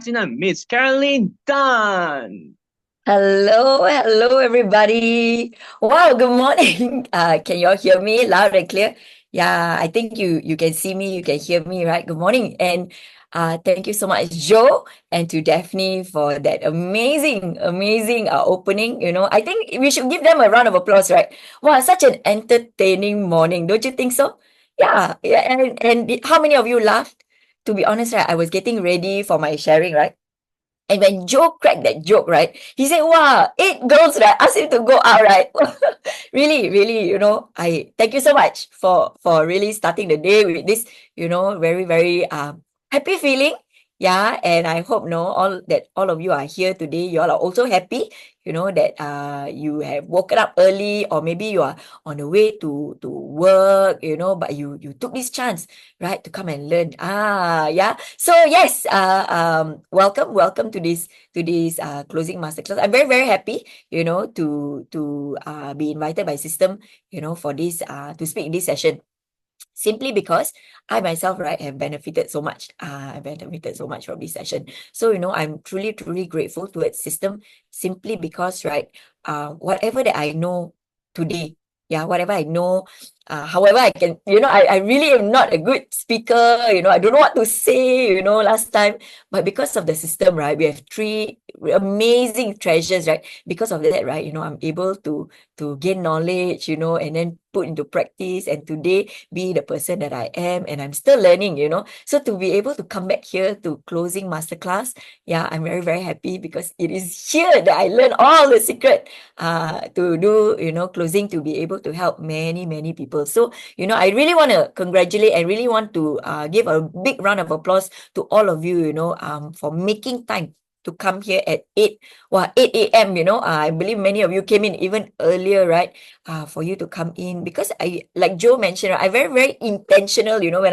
Platinum, Miss Carolyn Dunn. Hello, everybody. Wow, good morning. Can you all hear me loud and clear? Yeah, I think you can see me, you can hear me, right? Good morning. And thank you so much, Joe, and to Daphne for that amazing opening. I think we should give them a round of applause, right? Wow, such an entertaining morning, don't you think so? Yeah, and how many of you laughed? To be honest, right, I was getting ready for my sharing, right? And when Joe cracked that joke, right, he said, wow, 8 girls, right, asked him to go out, right? Really, I thank you so much for really starting the day with this, very happy feeling. Yeah, and I hope all of you are here today. You all are also happy, that you have woken up early, or maybe you are on the way to work, but you took this chance, right, to come and learn. Yeah. So yes, welcome to this closing masterclass. I'm very happy, to be invited by System, for this to speak in this session. Simply because I myself, right, have benefited so much. I benefited so much from this session. So, I'm truly grateful towards System, simply because, right, whatever that I know today, yeah, whatever I know, however I can, I really am not a good speaker, I don't know what to say, last time. But because of the System, right, we have three amazing treasures, right? Because of that, right, I'm able to gain knowledge, and then put into practice, and today be the person that I am, and I'm still learning, So to be able to come back here to closing masterclass, yeah, I'm very happy, because it is here that I learn all the secret to do, closing, to be able to help many people. So, I really want to congratulate, and really want to give a big round of applause to all of you, for making time to come here at 8 a.m. I believe many of you came in even earlier, right? For you to come in, because I, like Joe mentioned, right, I very intentional, when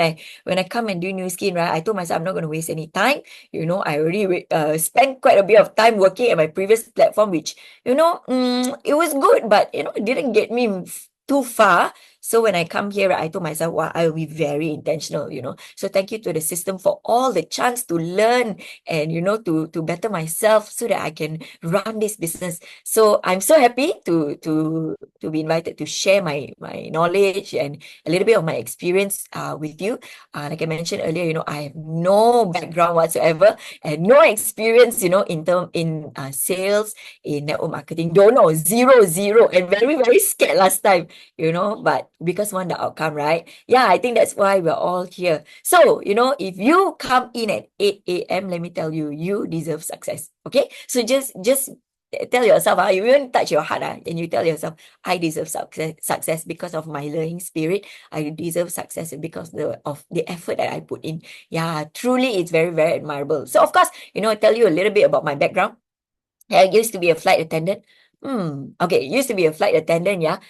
I come and do new skin, right, I told myself I'm not going to waste any time. I already spent quite a bit of time working at my previous platform, which, it was good, but it didn't get me too far. So when I come here, right, I told myself, wow, I will be very intentional, So thank you to the System for all the chance to learn, and to better myself, so that I can run this business. So I'm so happy to be invited to share my knowledge and a little bit of my experience with you. Like I mentioned earlier, I have no background whatsoever, and no experience, in sales, in network marketing. Don't know, zero, and very scared last time, But because want the outcome, right? Yeah, I think that's why we're all here. So, if you come in at 8 a.m., let me tell you, you deserve success. Okay? So just tell yourself, you even touch your heart, and you tell yourself, I deserve success because of my learning spirit. I deserve success because of the effort that I put in. Yeah, truly, it's very admirable. So, of course, I tell you a little bit about my background. I used to be a flight attendant. Okay, used to be a flight attendant, yeah.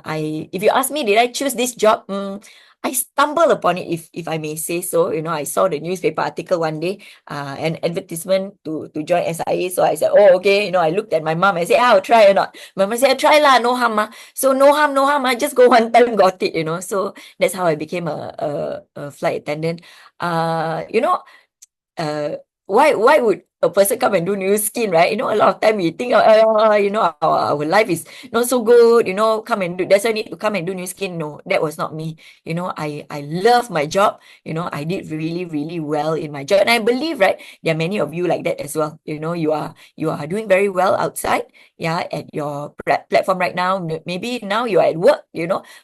If you ask me, did I choose this job? I stumbled upon it, if I may say so. I saw the newspaper article one day, an advertisement to join SIA. So I said, oh, okay. I looked at my mom and said, I'll try or not. My mom said, try lah, no harm. So no harm, no harm. I just go one time, got it, So that's how I became a flight attendant. You know, why would a person come and do new skin, right? A lot of time we think, our life is not so good, come and do, that's why I need to come and do new skin. No, that was not me. I love my job. I did really well in my job, and I believe, right, there are many of you like that as well. You are doing very well outside, yeah, at your platform right now. Maybe now you are at work,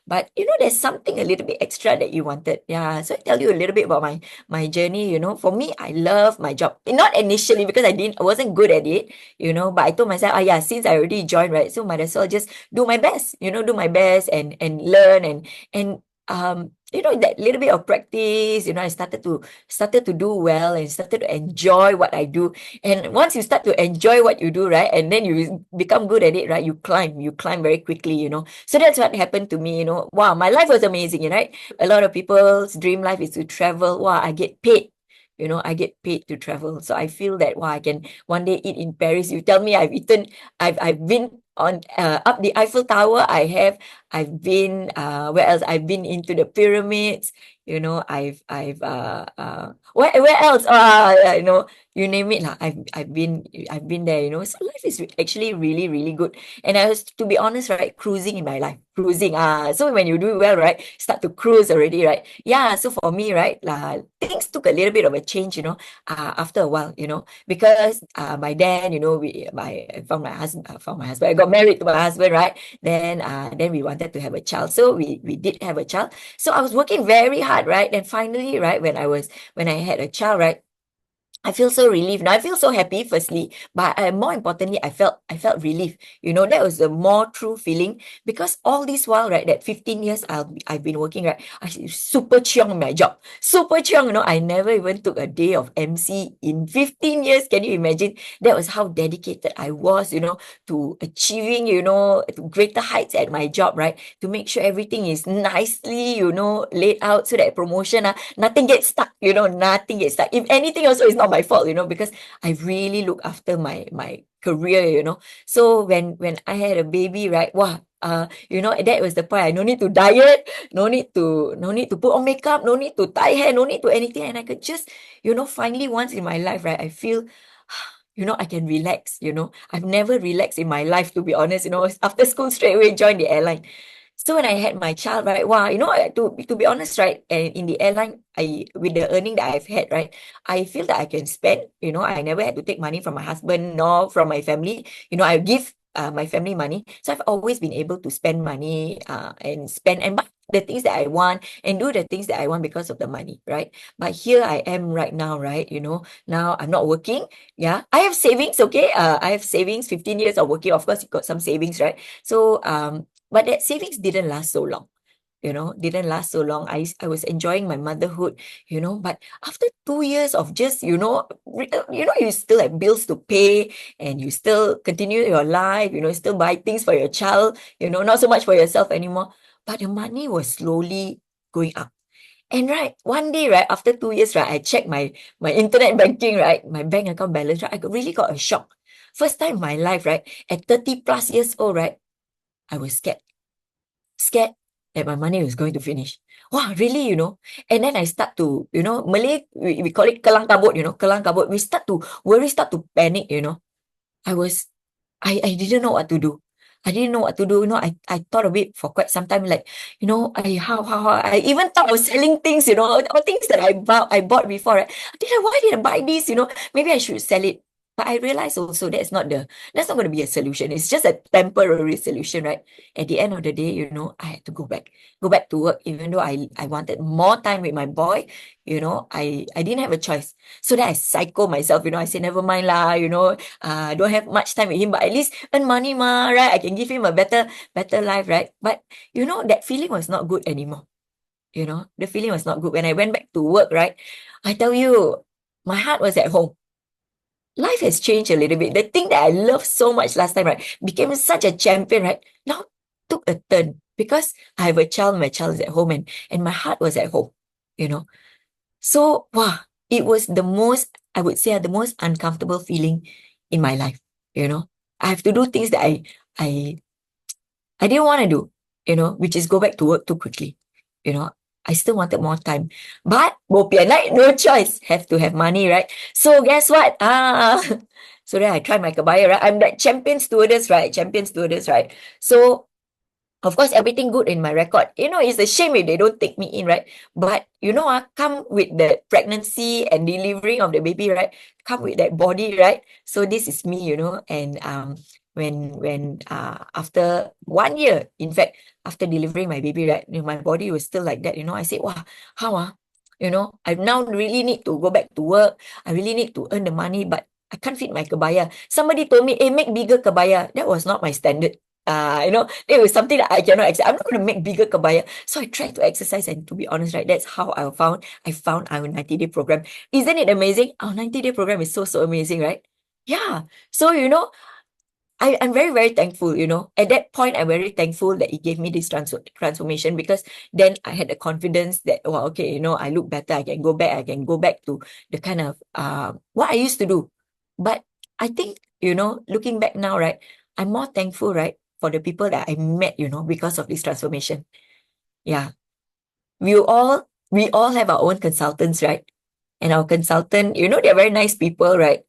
but there's something a little bit extra that you wanted. Yeah, so I tell you a little bit about my journey. For me, I love my job. Not initially, because I wasn't good at it, but I told myself, yeah, since I already joined, right, so might as well just do my best, do my best, and learn, and that little bit of practice, I started to do well, and started to enjoy what I do. And once you start to enjoy what you do, right, and then you become good at it, right, you climb very quickly, so that's what happened to me. Wow, my life was amazing, right? A lot of people's dream life is to travel. Wow, I get paid. I get paid to travel. So I feel that, wow, I can one day eat in Paris. You tell me I've been on up the Eiffel Tower. I've been where else? I've been into the pyramids. I've where else? you name it lah. I've been there, you know. So life is actually really, really good. And I was, to be honest, right, cruising in my life. Cruising. So when you do well, right, start to cruise already, right? Yeah. So for me, right, things took a little bit of a change, you know, after a while, you know, because by then, you know, I found my husband, I got married to my husband, right? Then we wanted to have a child. So we did have a child. So I was working very hard, right? And finally, right, when I had a child, right, I feel so relieved. Now I feel so happy, firstly, but more importantly, I felt relief. You know, that was the more true feeling, because all this while, right, that 15 years I've been working, right, I super chiong in my job. Super chiong, you know, I never even took a day of MC in 15 years. Can you imagine? That was how dedicated I was, you know, to achieving, you know, to greater heights at my job, right? To make sure everything is nicely, you know, laid out so that promotion, nothing gets stuck, you know, nothing gets stuck. If anything also, it's not my fault, you know, because I really look after my career, you know. So when I had a baby, right, wow, you know, that was the point. I no need to diet, no need to put on makeup, no need to tie hair, no need to anything. And I could just, you know, finally once in my life, right, I feel, you know, I can relax, you know. I've never relaxed in my life, to be honest, you know. After school, straight away join the airline. So when I had my child, right, wow, you know, to be honest, right, and in the airline, I with the earning that I've had, right, I feel that I can spend. You know, I never had to take money from my husband nor from my family. You know, I give my family money, so I've always been able to spend money and spend and buy the things that I want and do the things that I want because of the money, right? But here I am right now, right? You know, now I'm not working. Yeah, I have savings. Okay, I have savings. 15 years of working, of course, you got some savings, right? So but that savings didn't last so long, you know, didn't last so long. I was enjoying my motherhood, you know, but after 2 years of just, you know, you know, you still have bills to pay and you still continue your life, you know, still buy things for your child, you know, not so much for yourself anymore. But the money was slowly going up. And right, one day, right, after 2 years, right, I checked my internet banking, right, my bank account balance, right, really got a shock. First time in my life, right, at 30 plus years old, right, I was scared that my money was going to finish. Wow, really, you know? And then I start to, you know, Malay, we call it kelang kabut, you know, kelang kabut. We start to worry, start to panic, you know. I was, I didn't know what to do. I didn't know what to do. You know, I thought of it for quite some time. Like, you know, how I even thought of selling things, you know, or things that I bought before. Right? Why did I buy this? You know, maybe I should sell it. But I realized also that's not going to be a solution. It's just a temporary solution, right? At the end of the day, you know, I had to go back to work, even though I wanted more time with my boy. You know, I didn't have a choice. So then I psycho myself, you know, I say, never mind lah, you know, don't have much time with him, but at least earn money, ma, right? I can give him a better life, right? But you know, that feeling was not good anymore. You know, the feeling was not good. When I went back to work, right? I tell you, my heart was at home. Life has changed a little bit. The thing that I loved so much last time, right, became such a champion, right? Now took a turn because I have a child, my child is at home, and my heart was at home, you know. So, wow, it was the most, I would say, the most uncomfortable feeling in my life. You know, I have to do things that I, I didn't want to do, you know, which is go back to work too quickly. You know, I still wanted more time, but bo pian, right? No choice. Have to have money, right? So guess what? So then I tried my kebaya, right? I'm like champion stewardess, right? Champion stewardess, right? So of course, everything good in my record. You know, it's a shame if they don't take me in, right? But you know, come with the pregnancy and delivering of the baby, right? Come with that body, right? So this is me, you know. And when after 1 year, in fact, after delivering my baby, right, you know, my body was still like that. You know, I said, wow, how You know, I now really need to go back to work. I really need to earn the money, but I can't fit my kebaya. Somebody told me, hey, make bigger kebaya. That was not my standard. You know, it was something that I cannot accept. I'm not going to make bigger kebaya. So I tried to exercise, and to be honest, right, that's how I found our 90-day program. Isn't it amazing? Our 90-day program is so amazing, right? Yeah. So, you know, I'm very, very thankful, you know. At that point, I'm very thankful that it gave me this transformation, because then I had the confidence that, well, okay, you know, I look better. I can go back to the kind of what I used to do. But I think, you know, looking back now, right, I'm more thankful, right, for the people that I met, you know, because of this transformation. Yeah. We all have our own consultants, right? and our consultant, they're very nice people, right?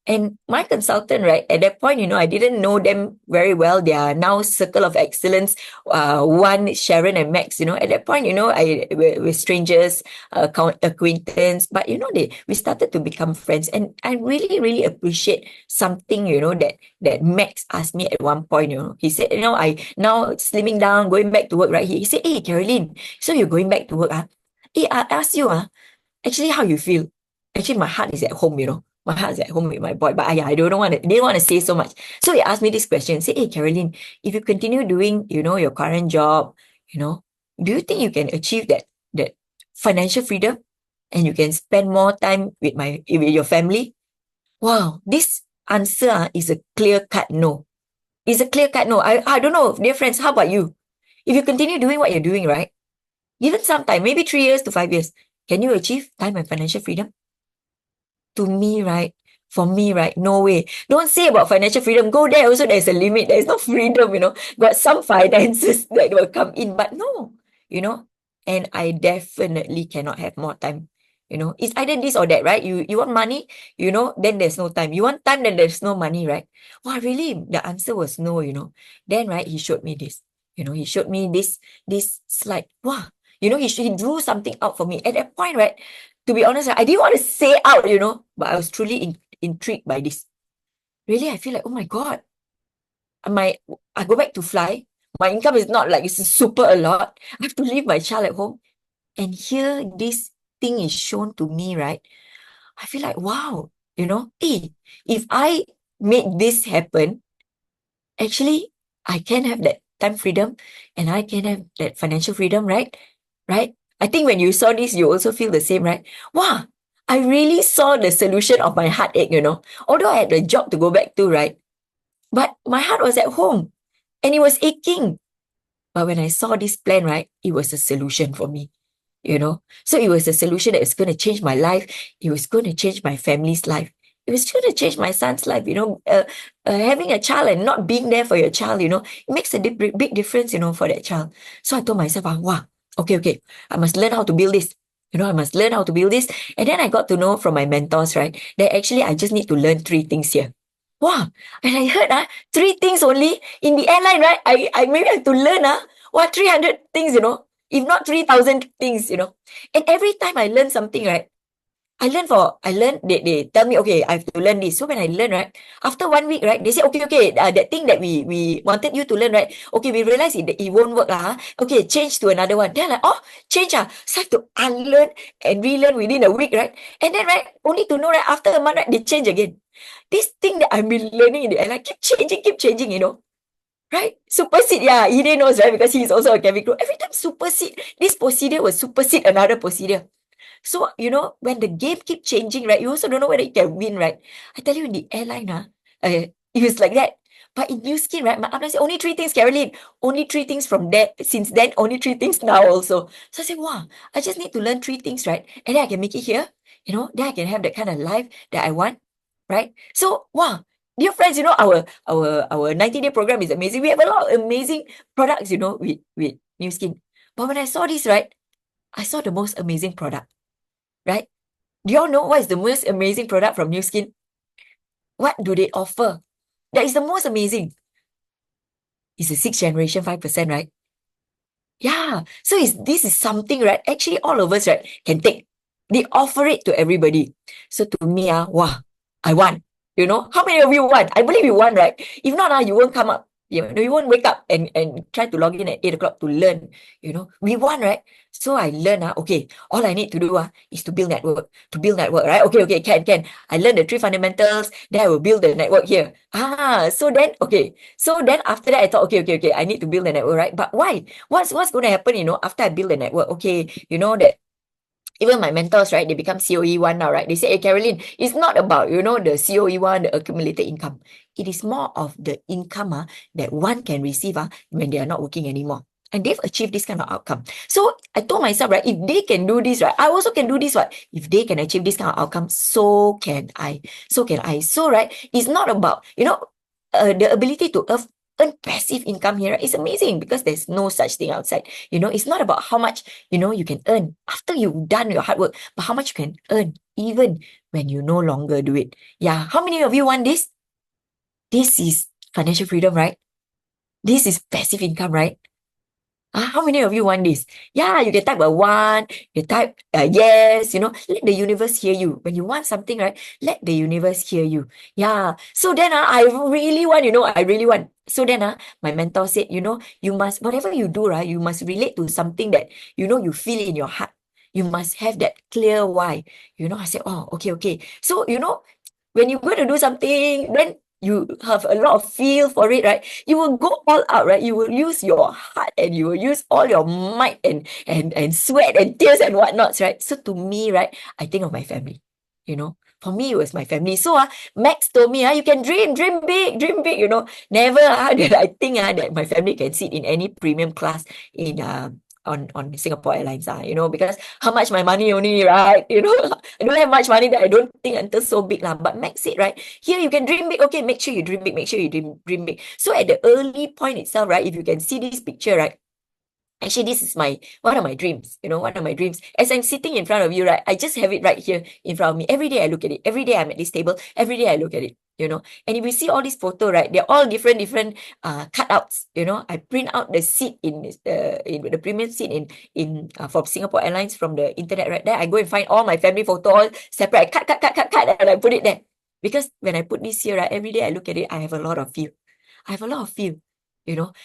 And my consultant, right, at that point, I didn't know them very well. They are now Circle of Excellence, one, Sharon and Max, at that point, we're strangers, acquaintance, but, we started to become friends. And I really, really appreciate something, that Max asked me at one point, he said, I now slimming down, going back to work, right? He said, hey, Caroline, so you're going back to work, Hey, I asked you, actually, how you feel? Actually, my heart is at home, My heart is at home with my boy, but I didn't want to say so much. So he asked me this question, say, hey, Caroline, if you continue doing, your current job, do you think you can achieve that financial freedom and you can spend more time with your family? Wow, this answer is a clear-cut no. It's a clear-cut no. I don't know, dear friends, how about you? If you continue doing what you're doing, right? Given some time, maybe 3 years to 5 years, can you achieve time and financial freedom? To me, right? For me, right? No way. Don't say about financial freedom. Go there also, there's a limit. There's no freedom, Got some finances that will come in, but no, you know. And I definitely cannot have more time. It's either this or that, right? You want money, then there's no time. You want time, then there's no money, right? Wow, really? The answer was no. Then, right, he showed me this. He showed me this slide. Wow. He drew something out for me. At that point, right? To be honest, I didn't want to say out, but I was truly intrigued by this. Really, I feel like, oh my God, I go back to fly. My income is not like it's super a lot. I have to leave my child at home. And here this thing is shown to me, right? I feel like, wow, hey, if I made this happen, actually, I can have that time freedom and I can have that financial freedom, right? Right? I think when you saw this, you also feel the same, right? Wow, I really saw the solution of my heartache, Although I had a job to go back to, right? But my heart was at home and it was aching. But when I saw this plan, right, it was a solution for me. So it was a solution that was going to change my life. It was going to change my family's life. It was going to change my son's life. Having a child and not being there for your child, it makes a big difference, for that child. So I told myself, wow, okay, I must learn how to build this. I must learn how to build this. And then I got to know from my mentors, right, that actually I just need to learn 3 things here. Wow. And I heard, 3 things only in the airline, right? I maybe have to learn, 300 things, if not 3,000 things, And every time I learn something, right, they tell me, okay, I have to learn this. So when I learn, right, after 1 week, right, they say, okay, that thing that we wanted you to learn, right, okay, we realize it won't work, okay, change to another one. Then like, change, so I have to unlearn and relearn within a week, right, and then, right, only to know, right, after a month, right, they change again. This thing that I've been learning in the airline keep changing, right? Supersede, yeah, he didn't know, right, because he's also a cabin crew. Every time supersede, this procedure will supersede another procedure. So, when the game keep changing, right, you also don't know whether you can win, right? I tell you, in the airline, it was like that. But in New Skin, right, my upline said, only 3 things, Caroline. Only 3 things from that. Since then, only 3 things now also. So I said, wow, I just need to learn 3 things, right? And then I can make it here, then I can have that kind of life that I want, right? So, wow, dear friends, our 90-day program is amazing. We have a lot of amazing products, with New Skin. But when I saw this, right, I saw the most amazing product, right? Do y'all know what is the most amazing product from New Skin? What do they offer? That is the most amazing. It's a 6th generation 5%, right? Yeah. So this is something, right? Actually, all of us, right, can take. They offer it to everybody. So to me, wow, I want. How many of you want? I believe you want, right? If not, you won't come up. You won't wake up and try to log in at 8 o'clock to learn. We want, right? So I learn, okay, all I need to do is to build network. To build network, right? Okay, can. I learn the 3 fundamentals, then I will build the network here. So then, okay. So then after that, I thought, okay, I need to build the network, right? But why? What's going to happen, after I build the network? Okay, that even my mentors, right, they become COE1 now, right? They say, hey, Caroline, it's not about, the COE1, the accumulated income. It is more of the income that one can receive when they are not working anymore. And they've achieved this kind of outcome. So I told myself, right, if they can do this, right, I also can do this, right? If they can achieve this kind of outcome, so can I. So, right, it's not about, the ability to earn passive income here, it's amazing because there's no such thing outside. It's not about how much, you can earn after you've done your hard work, but how much you can earn even when you no longer do it. Yeah. How many of you want this? This is financial freedom, right? This is passive income, right? How many of you want this? Yeah, you can type a one, you type a yes, let the universe hear you. When you want something, right? Let the universe hear you. Yeah. So then I really want, I really want. So then my mentor said, you must, whatever you do, right, you must relate to something that, you feel in your heart. You must have that clear why. I said, oh, okay. So, when you're going to do something, then you have a lot of feel for it, right? You will go all out, right? You will use your heart and you will use all your might and sweat and tears and whatnots, right? So to me, right, I think of my family. For me, it was my family. So Max told me, you can dream big, Never did I think that my family can sit in any premium class in on Singapore Airlines, because how much my money only, right? I don't have much money that I don't think until so big lah. But Max said, right, here you can dream big. Okay, make sure you dream big. Make sure you dream big. So at the early point itself, right, if you can see this picture, right, actually, this is one of my dreams, one of my dreams. As I'm sitting in front of you, right, I just have it right here in front of me. Every day I look at it. Every day I'm at this table. Every day I look at it. And if you see all these photos, right, they're all different cutouts. I print out the seat in the premium seat in from Singapore Airlines from the internet, right there. I go and find all my family photo all separate. I cut, and I put it there. Because when I put this here, right, every day I look at it, I have a lot of feel. I have a lot of feel.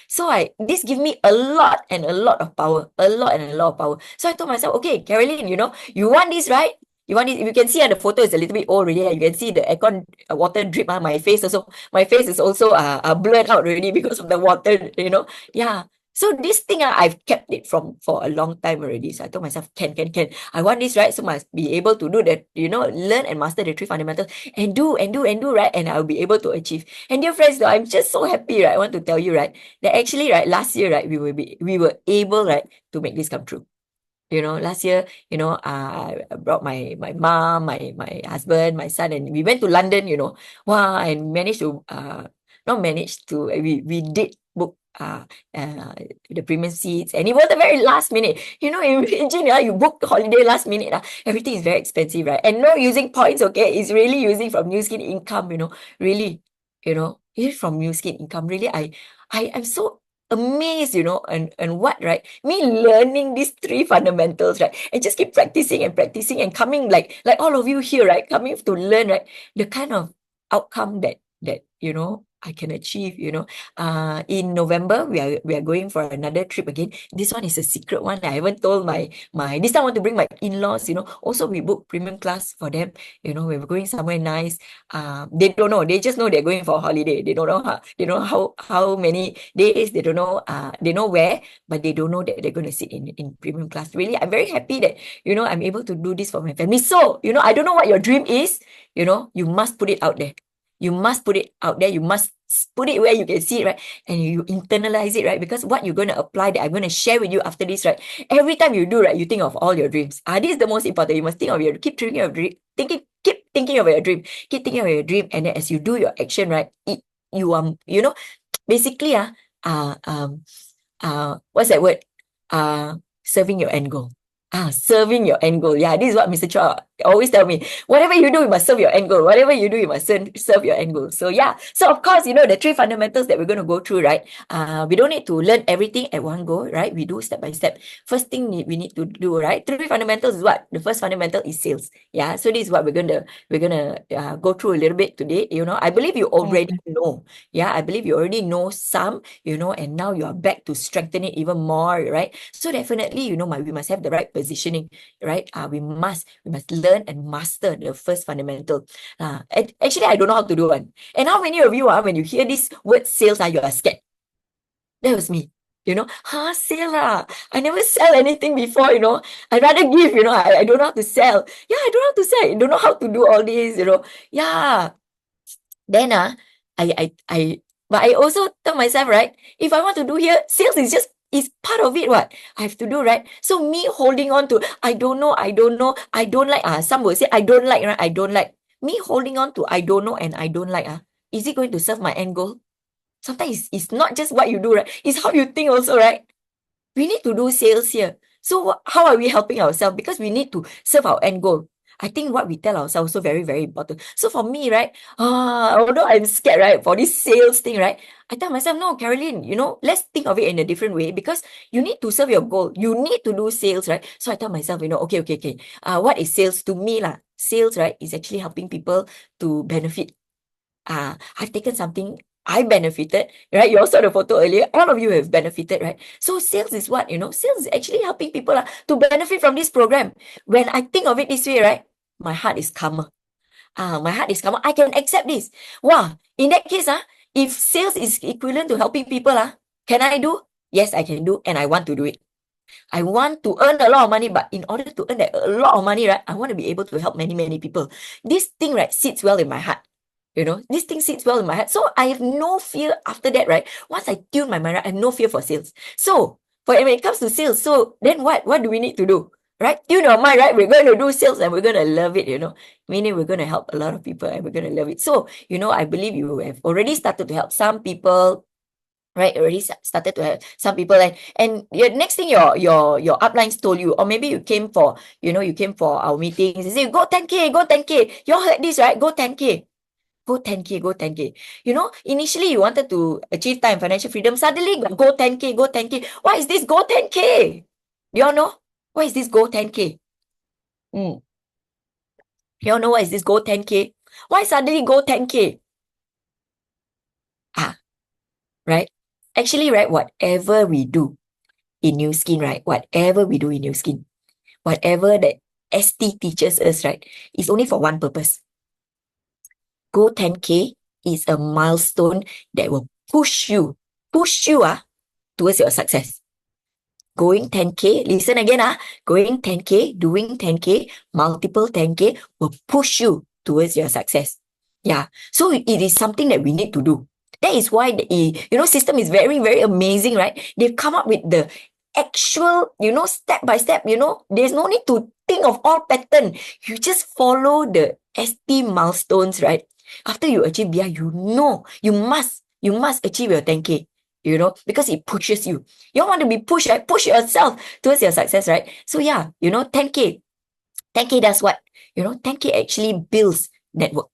So this give me a lot and a lot of power, a lot and a lot of power. So I told myself, okay, Carolyn, you want this, right? You want it? You can see the photo is a little bit old already. You can see the aircon water drip. My face is also blurred out already because of the water. Yeah. So this thing, I've kept it for a long time already. So I told myself, can. I want this, right? So must be able to do that, learn and master the three fundamentals and do, right? And I'll be able to achieve. And dear friends, though, I'm just so happy, right? I want to tell you, right, that actually, right, last year, right, we were able, right, to make this come true. Last year, I brought my mom, my husband, my son, and we went to London, wow, and managed to not managed to we did book the premium seats, and it was the very last minute. Imagine you book holiday last minute. Everything is very expensive, right? And no using points, okay? It's really using from New Skin Income, really, it's from New Skin Income. Really, I am so amazed, and what, right? Me learning these three fundamentals, right? And just keep practicing and coming like all of you here, right? Coming to learn, right? The kind of outcome that I can achieve, in November we are going for another trip again. This one is a secret one. I haven't told my this time I want to bring my in-laws, also we book premium class for them. We're going somewhere nice. They don't know, they just know they're going for a holiday. They don't know how many days, they don't know, they know where, but they don't know that they're going to sit in premium class. Really, I'm very happy that I'm able to do this for my family. So I don't know what your dream is. You must put it out there. You must put it out there. You must put it where you can see it, right? And you internalize it, right? Because what you're going to apply that I'm going to share with you after this, right? Every time you do, right, you think of all your dreams. This is the most important. You must think of keep thinking of dream, keep thinking of your dream, keep thinking of your dream. And then as you do your action, right, you basically, what's that word? Serving your end goal. Serving your end goal. Yeah, this is what Mr. Chua always tell me. Whatever you do, you must serve your end goal. Whatever you do, you must serve your end goal. So yeah. So of course, the three fundamentals that we're going to go through, right? We don't need to learn everything at one go, right? We do step by step. First thing we need to do, right? Three fundamentals is what? The first fundamental is sales. Yeah. So this is what we're gonna go through a little bit today. I believe you already know. Yeah, I believe you already know some. And now you are back to strengthen it even more, right? So definitely, we must have the right positioning, right? We must learn and master the first fundamental. Actually, I don't know how to do one. And how many of you when you hear this word sales, you are scared? That was me. Sale I never sell anything before, I'd rather give, I don't know how to sell. Yeah, I don't know how to sell. I don't know how to do all this, Yeah. Then but I also tell myself, right? If I want to do here, sales is part of it, what I have to do, right? So me holding on to, I don't know, I don't like, some will say, I don't like, right? I don't like. Me holding on to, I don't know and I don't like, is it going to serve my end goal? Sometimes it's not just what you do, right? It's how you think also, right? We need to do sales here. So how are we helping ourselves? Because we need to serve our end goal. I think what we tell ourselves also very, very important. So for me, right, although I'm scared, right, for this sales thing, right, I tell myself, no, Carolyn, let's think of it in a different way because you need to serve your goal. You need to do sales, right? So I tell myself, okay. What is sales to me lah? Sales, right, is actually helping people to benefit. I've taken something I benefited, right? You also saw the photo earlier. All of you have benefited, right? So sales is what, sales is actually helping people to benefit from this program. When I think of it this way, right? My heart is calmer. My heart is calmer. I can accept this. Wow. In that case, if sales is equivalent to helping people, can I do? Yes, I can do, and I want to do it. I want to earn a lot of money, but in order to earn a lot of money, right, I want to be able to help many, many people. This thing, right, sits well in my heart. This thing sits well in my head. So I have no fear after that, right? Once I tune my mind, right, I have no fear for sales. So when it comes to sales, so then what do we need to do? Right? Tune your mind, right? We're going to do sales and we're going to love it, Meaning we're going to help a lot of people and we're going to love it. So, I believe you have already started to help some people, right? Already started to have some people, and your next thing your uplines told you, or maybe you came for our meetings. They say go 10K, go 10K. You all heard this, right? Go 10K. Go 10K, go 10K. Initially you wanted to achieve time, financial freedom. Suddenly go 10K, go 10K. What is this go 10K? You all know? What is this go 10K? You all know what is this go 10K? Why suddenly go 10K? Right? Actually, right, whatever we do in New Skin, right? Whatever we do in New Skin, whatever that ST teaches us, right, is only for one purpose. Go 10K is a milestone that will push you towards your success. Going 10K, listen again, going 10K, doing 10K, multiple 10K will push you towards your success. Yeah. So it is something that we need to do. That is why the system is very, very amazing, right? They've come up with the actual, step by step, there's no need to think of all pattern. You just follow the ST milestones, right? After you achieve BI, you must achieve your 10K, because it pushes you. You want to be pushed, right? Push yourself towards your success, right? So yeah, 10K. 10K does what? 10K actually builds network.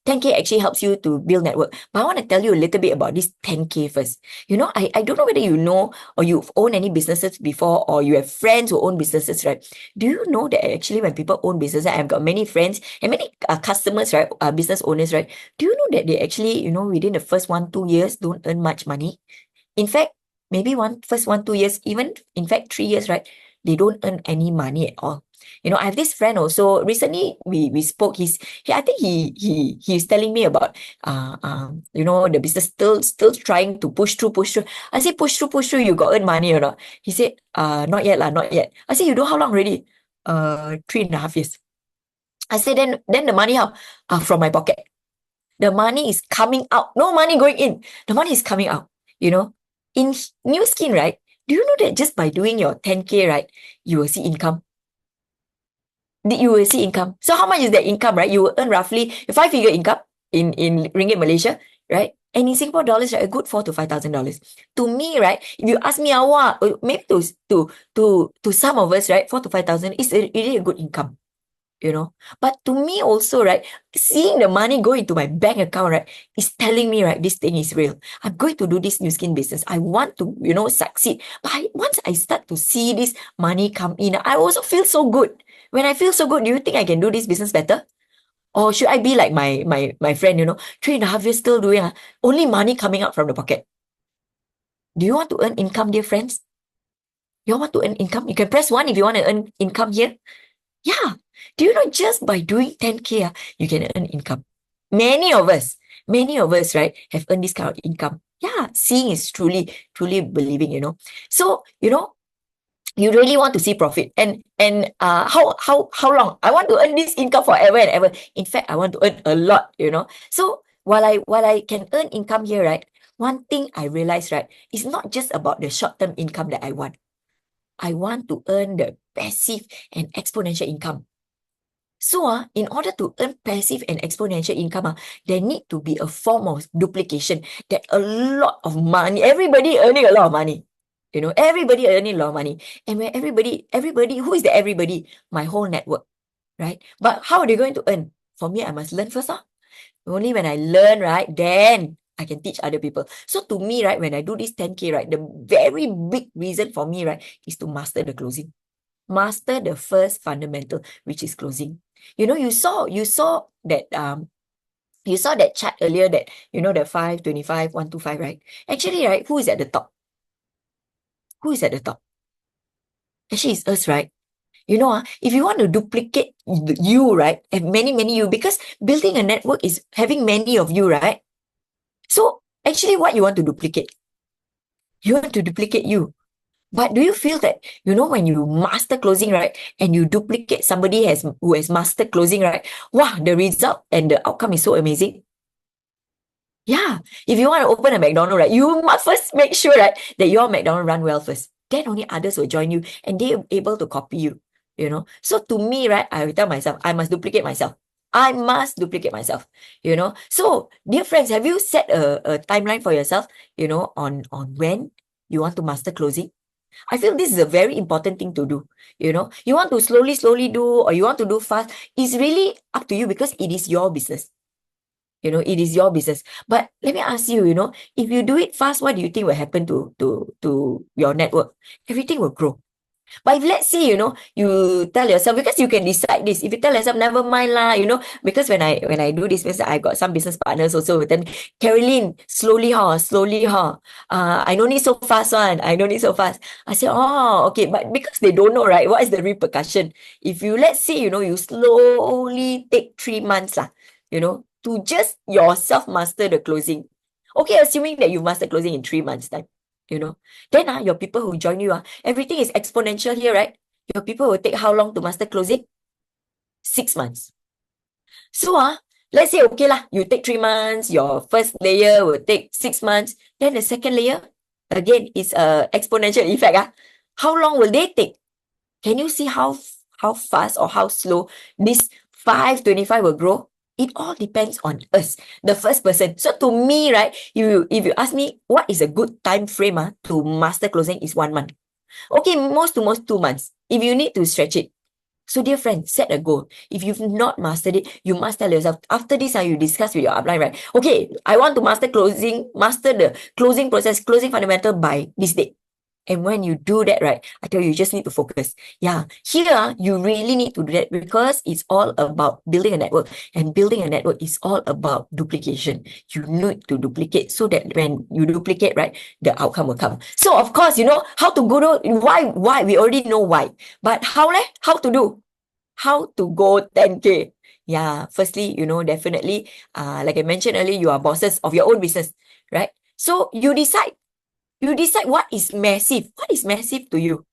10K actually helps you to build network. But I want to tell you a little bit about this 10K first. I don't know whether you know or you've owned any businesses before or you have friends who own businesses, right? Do you know that actually when people own businesses, I've got many friends and many customers, right? Business owners, right? Do you know that they actually, within the first 1-2 years don't earn much money? In fact, maybe first 1-2 years, even in fact 3 years, right? They don't earn any money at all. I have this friend also. Recently, we spoke. I think he's telling me about the business still trying to push through. I say push through. You got earn money or not? He said not yet lah, not yet. I say you do how long already? 3.5 years. I said then the money how? From my pocket. The money is coming out. No money going in. The money is coming out. In New Skin, right? Do you know that just by doing your 10K, right, you will see income? You will see income. So how much is that income, right? You will earn roughly a 5-figure income in ringgit Malaysia, right? And in Singapore dollars, right, a good $4,000 to $5,000. To me, right, if you ask me, maybe to some of us, right, 4,000 to 5,000 is really a good income. But to me also, right, seeing the money go into my bank account, right, is telling me, right, this thing is real. I'm going to do this New Skin business. I want to, succeed. But once I start to see this money come in, I also feel so good. When I feel so good, do you think I can do this business better? Or should I be like my friend, 3.5 years still doing only money coming out from the pocket? Do you want to earn income, dear friends? You want to earn income? You can press 1 if you want to earn income here. Yeah. Do you know just by doing 10K, you can earn income? Many of us, right, have earned this kind of income. Yeah, seeing is truly believing, So, you really want to see profit. And how long? I want to earn this income forever and ever. In fact, I want to earn a lot, So while I can earn income here, right, one thing I realized, right, it's not just about the short-term income that I want. I want to earn the passive and exponential income. So, in order to earn passive and exponential income, there need to be a form of duplication that a lot of money, everybody earning a lot of money. Everybody earning a lot of money. And when everybody, who is the everybody? My whole network, right? But how are they going to earn? For me, I must learn first. Only when I learn, right, then I can teach other people. So to me, right, when I do this 10K, right, the very big reason for me, right, is to master the closing. Master the first fundamental, which is closing. You saw that chart earlier that, the 5, 25, 1, 2, 5, right? Actually, right, who is at the top? Who is at the top? Actually, it's us, right? If you want to duplicate you, right, have many, many you, because building a network is having many of you, right? So actually, what you want to duplicate? You want to duplicate you. But do you feel that, when you master closing, right, and you duplicate somebody who has mastered closing, right, wow, the result and the outcome is so amazing. Yeah. If you want to open a McDonald's, right, you must first make sure, right, that your McDonald's run well first. Then only others will join you and they're able to copy you. So to me, right, I will tell myself, I must duplicate myself. I must duplicate myself. So, dear friends, have you set a timeline for yourself, on when you want to master closing? I feel this is a very important thing to do. You want to slowly do, or you want to do fast. It's really up to you because it is your business. It is your business. But let me ask you, if you do it fast, what do you think will happen to your network? Everything will grow. But if let's say, you tell yourself, because you can decide this, if you tell yourself, never mind lah, because when I do this business, I got some business partners also with them. Carolyn, slowly, I don't need so fast one. I don't need so fast. I say, oh, okay. But because they don't know, right, what is the repercussion? If you, let's say, you slowly take 3 months, to just yourself master the closing. Okay, assuming that you master closing in 3 months time, then your people who join you, everything is exponential here, right? Your people will take how long to master closing? 6 months. So let's say, okay lah, you take 3 months, your first layer will take 6 months, then the second layer, again, is a exponential effect. How long will they take? Can you see how fast or how slow this 525 will grow? It all depends on us, the first person. So to me, right, if you ask me what is a good time frame to master closing is 1 month. Okay, most to most 2 months. If you need to stretch it. So dear friend, set a goal. If you've not mastered it, you must tell yourself, after this, you discuss with your upline, right? Okay, I want to master the closing process, closing fundamental by this date. And when you do that, right, I tell you, you just need to focus. Yeah, here you really need to do that because it's all about building a network. And building a network is all about duplication. You need to duplicate so that when you duplicate, right, the outcome will come. So of course, how to go to why we already know why. But how to do? How to go 10K? Yeah, firstly, definitely, like I mentioned earlier, you are bosses of your own business, right? So you decide what is massive. What is massive to you?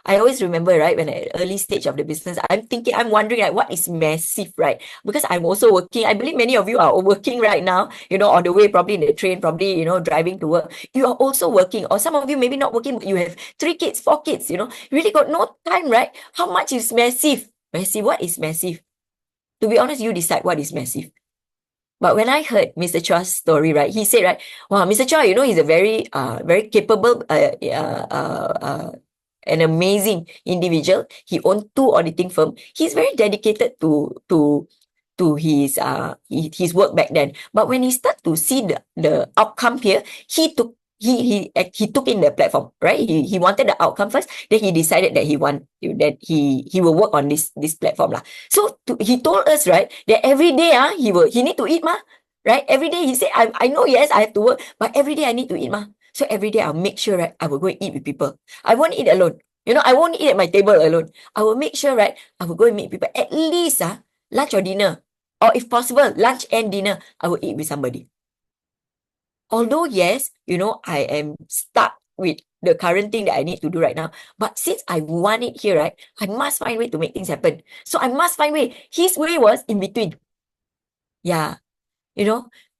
I always remember, right, when at early stage of the business, I'm wondering, like, what is massive, right? Because I'm also working. I believe many of you are working right now, on the way, probably in the train, probably, driving to work. You are also working. Or some of you maybe not working, but you have 3 kids, 4 kids, you really got no time, right? How much is massive? Massive, what is massive? To be honest, you decide what is massive. But when I heard Mr. Chua's story, right, he said, right, wow, Mr. Chua, he's a very capable, an amazing individual. He owned 2 auditing firms. He's very dedicated to his work back then. But when he started to see the outcome here, he took in the platform, right? He wanted the outcome first. Then he decided that he will work on this platform lah. So he told us, right, that every day he need to eat right? Every day he said, I know, yes, I have to work, but every day I need to eat So every day I'll make sure, right, I will go and eat with people. I won't eat alone. I won't eat at my table alone. I will make sure, right, I will go and meet people. At least lunch or dinner. Or if possible, lunch and dinner, I will eat with somebody. Although, yes, I am stuck with the current thing that I need to do right now. But since I want it here, right, I must find a way to make things happen. So I must find a way. His way was in between. Yeah.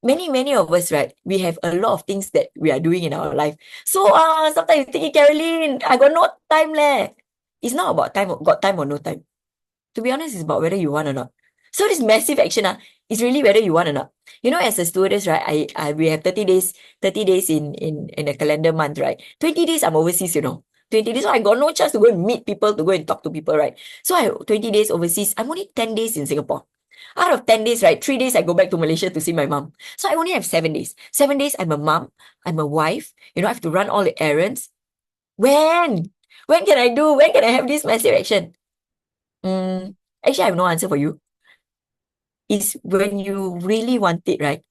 Many, many of us, right, we have a lot of things that we are doing in our life. So sometimes you think, Carolyn, I got no time leh. It's not about time, got time or no time. To be honest, it's about whether you want or not. So this massive action is really whether you want or not. You know, as a stewardess, right? We have 30 days in a calendar month, right? 20 days I'm overseas, 20 days, so I got no chance to go and meet people, to go and talk to people, right? So 20 days overseas, I'm only 10 days in Singapore. Out of 10 days, right? 3 days I go back to Malaysia to see my mom. So I only have 7 days. 7 days, I'm a mom, I'm a wife, I have to run all the errands. When? When can I do? When can I have this massive action? Actually, I have no answer for you. It's when you really want it, right?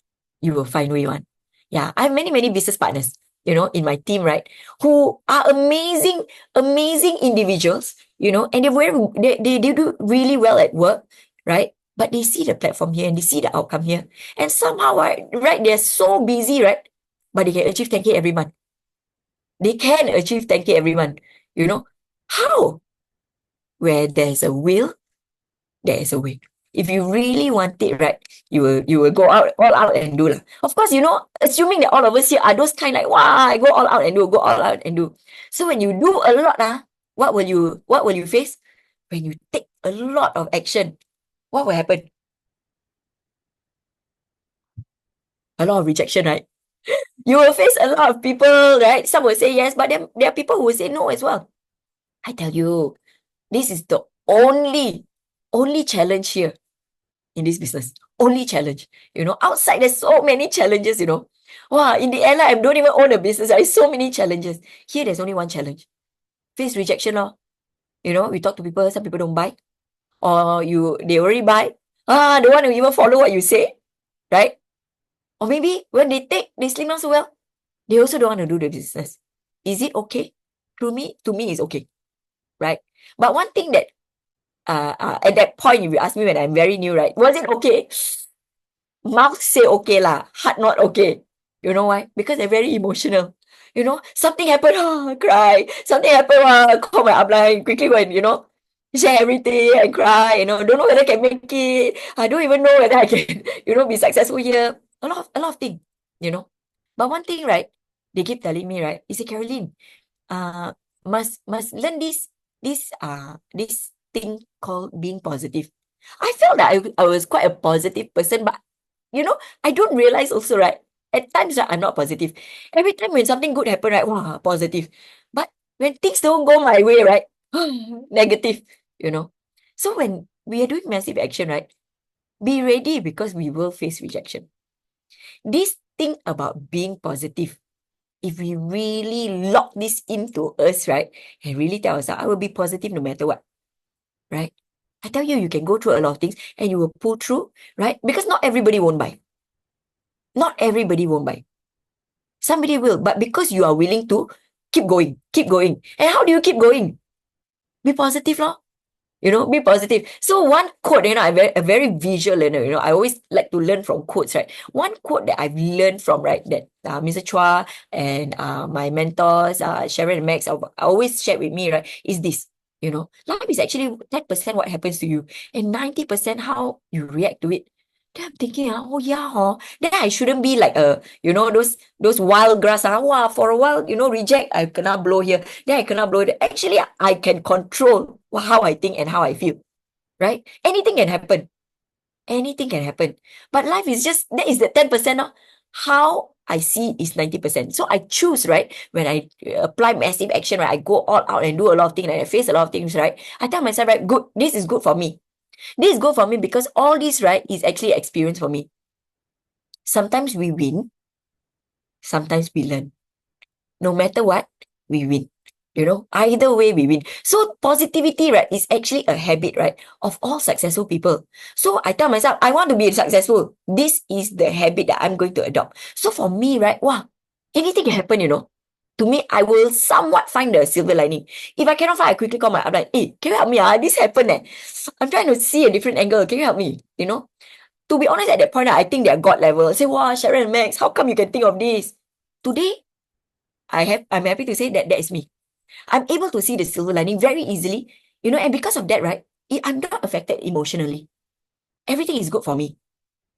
You will find what you want. Yeah, I have many, many business partners, in my team, right? Who are amazing, amazing individuals, and they do really well at work, right? But they see the platform here and they see the outcome here. And somehow, right, they're so busy, right? But they can achieve 10K every month. They can achieve 10K every month. How? Where there's a will, there is a way. If you really want it, right, you will go out all out and do lah. Of course, assuming that all of us here are those kind like, wow, I go all out and do, go all out and do. So when you do a lot, what will you face? When you take a lot of action, what will happen? A lot of rejection, right? You will face a lot of people, right? Some will say yes, but then there are people who will say no as well. I tell you, this is the only challenge here in this business. Only challenge. Outside there's so many challenges, Wow, in the airline, I don't even own a business. There's so many challenges. Here, there's only one challenge. Face rejection, lor. We talk to people, some people don't buy. Or they already buy. Don't want to even follow what you say. Right? Or maybe when they slim down so well, they also don't want to do the business. Is it okay? To me, it's okay. Right? But one thing that at that point, if you ask me when I'm very new, right? Was it okay? Mouth say okay lah, heart not okay. You know why? Because they're very emotional. Something happened, cry. Something happened, call my upline, quickly go and, share everything and cry, don't know whether I can make it. I don't even know whether I can, be successful here. A lot of things, But one thing, right? They keep telling me, right? They say, Caroline, must learn this thing called being positive. I felt that I was quite a positive person, but I don't realize also, right? At times, right, I'm not positive. Every time when something good happen, right, wow, positive. But when things don't go my way, right, negative, So when we are doing massive action, right, be ready because we will face rejection. This thing about being positive, if we really lock this into us, right, and really tell ourselves, I will be positive no matter what, right? I tell you, you can go through a lot of things and you will pull through, right? Because not everybody won't buy. Not everybody won't buy. Somebody will, but because you are willing to keep going. And how do you keep going? Be positive, lor. Be positive. So one quote, I'm a very visual learner, I always like to learn from quotes, right? One quote that I've learned from, right, that Mr. Chua and my mentors, Sharon and Max, always shared with me, right, is this, life is actually 10% what happens to you and 90% how you react to it. Then I'm thinking, oh yeah, then I shouldn't be like those wild grass, wow, for a while, reject, I cannot blow here, then I cannot blow there. Actually, I can control how I think and how I feel, right? Anything can happen. Anything can happen. But life is just, that is the 10%. How I see is 90%. So I choose, right? When I apply massive action, right? I go all out and do a lot of things and I face a lot of things, right? I tell myself, right, good, this is good for me. This is good for me because all this, right, is actually experience for me. Sometimes we win. Sometimes we learn. No matter what, we win. Either way we win. So positivity, right, is actually a habit, right, of all successful people. So I tell myself, I want to be successful. This is the habit that I'm going to adopt. So for me, right, wow, anything can happen, To me, I will somewhat find the silver lining. If I cannot find, I quickly call my upline. Hey, can you help me? This happened. I'm trying to see a different angle. Can you help me? To be honest, at that point, I think they're God level. I say, wow, Sharon and Max, how come you can think of this? Today, I'm happy to say that is me. I'm able to see the silver lining very easily, and because of that, right, I'm not affected emotionally. Everything is good for me.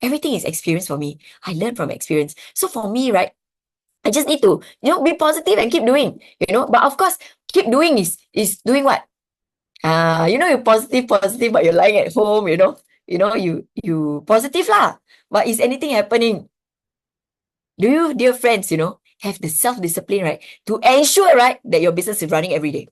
Everything is experience for me. I learn from experience. So for me, right, I just need to, be positive and keep doing, But of course, keep doing is doing what? You're positive, but you're lying at home, you positive lah. But is anything happening? Do you, dear friends, have the self-discipline, right, to ensure, right, that your business is running every day?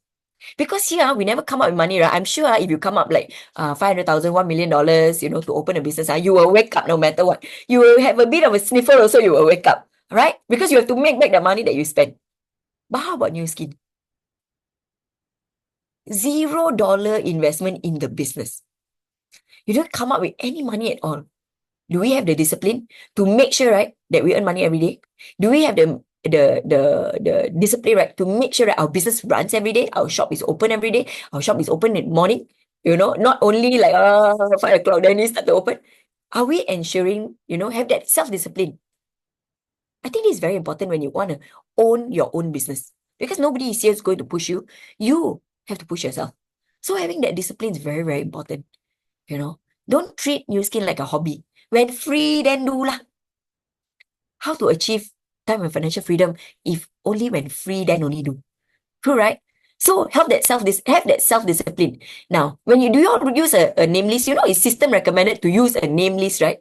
Because here, we never come up with money, right? I'm sure if you come up like 500,000, $1 million, to open a business, you will wake up no matter what. You will have a bit of a sniffer also, you will wake up, right? Because you have to make back the money that you spend. But how about new skin? $0 investment in the business. You don't come up with any money at all. Do we have the discipline to make sure, right, that we earn money every day? Do we have the discipline, right, to make sure that our business runs every day, our shop is open every day, our shop is open in the morning, not only like 5 o'clock, then it start to open. Are we ensuring, have that self-discipline? I think it's very important when you want to own your own business because nobody is here going to push you. You have to push yourself. So having that discipline is very, very important. Don't treat new skin like a hobby. When free, then do lah. How to achieve time and financial freedom if only when free, then only do. True, right? So have that self-discipline. Now, when you do not use a name list, it's system recommended to use a name list, right?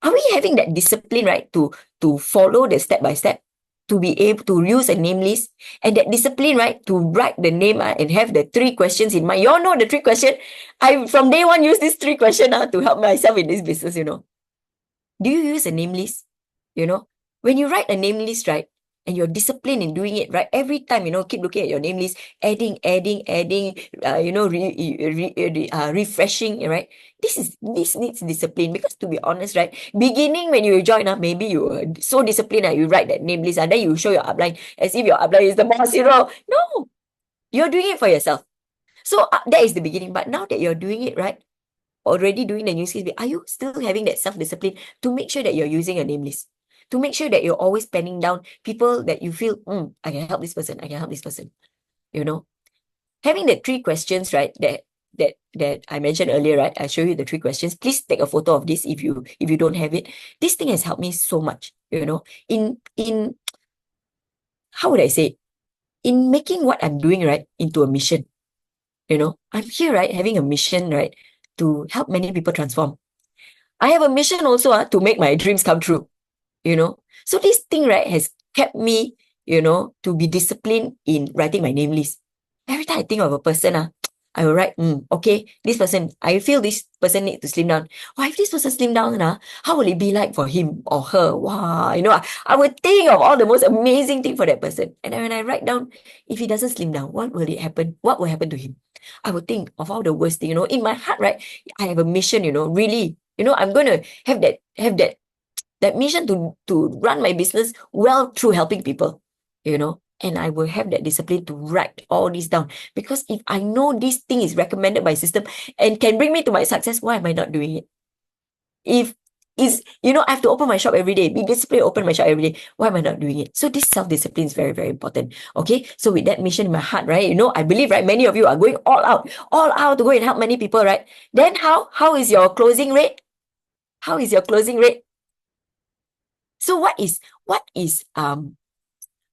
Are we having that discipline, right, to follow the step by step, to be able to use a name list, and that discipline, right, to write the name and have the 3 questions in mind? You all know the 3 questions. I from day one use these 3 questions to help myself in this business. Do you use a name list? When you write a name list, right, and you're disciplined in doing it, right, every time, keep looking at your name list, adding, refreshing, right? This needs discipline because, to be honest, right, beginning when you join, maybe you are so disciplined that you write that name list and then you show your upline as if your upline is the boss, No, you're doing it for yourself. So that is the beginning. But now that you're doing it, right, already doing the new skills, are you still having that self-discipline to make sure that you're using a name list? To make sure that you're always penning down people that you feel, I can help this person, I can help this person. Having the 3 questions, right, that I mentioned earlier, right? I show you the 3 questions. Please take a photo of this if you don't have it. This thing has helped me so much, in how would I say, in making what I'm doing, right, into a mission. I'm here, right, having a mission, right, to help many people transform. I have a mission also to make my dreams come true. So this thing, right, has kept me, to be disciplined in writing my name list. Every time I think of a person, I will write, okay, this person, I feel this person needs to slim down. If this person slim down, how will it be like for him or her? Wow, I would think of all the most amazing thing for that person. And then when I write down, if he doesn't slim down, what will it happen? What will happen to him? I would think of all the worst thing, in my heart, right? I have a mission, really, I'm going to have that mission to run my business well through helping people, and I will have that discipline to write all this down. Because if I know this thing is recommended by system and can bring me to my success, why am I not doing it? If I have to open my shop every day, be disciplined, open my shop every day, why am I not doing it? So this self-discipline is very, very important. Okay, so with that mission in my heart, right, I believe, right, many of you are going all out to go and help many people, right? Then how is your closing rate? How is your closing rate? So what is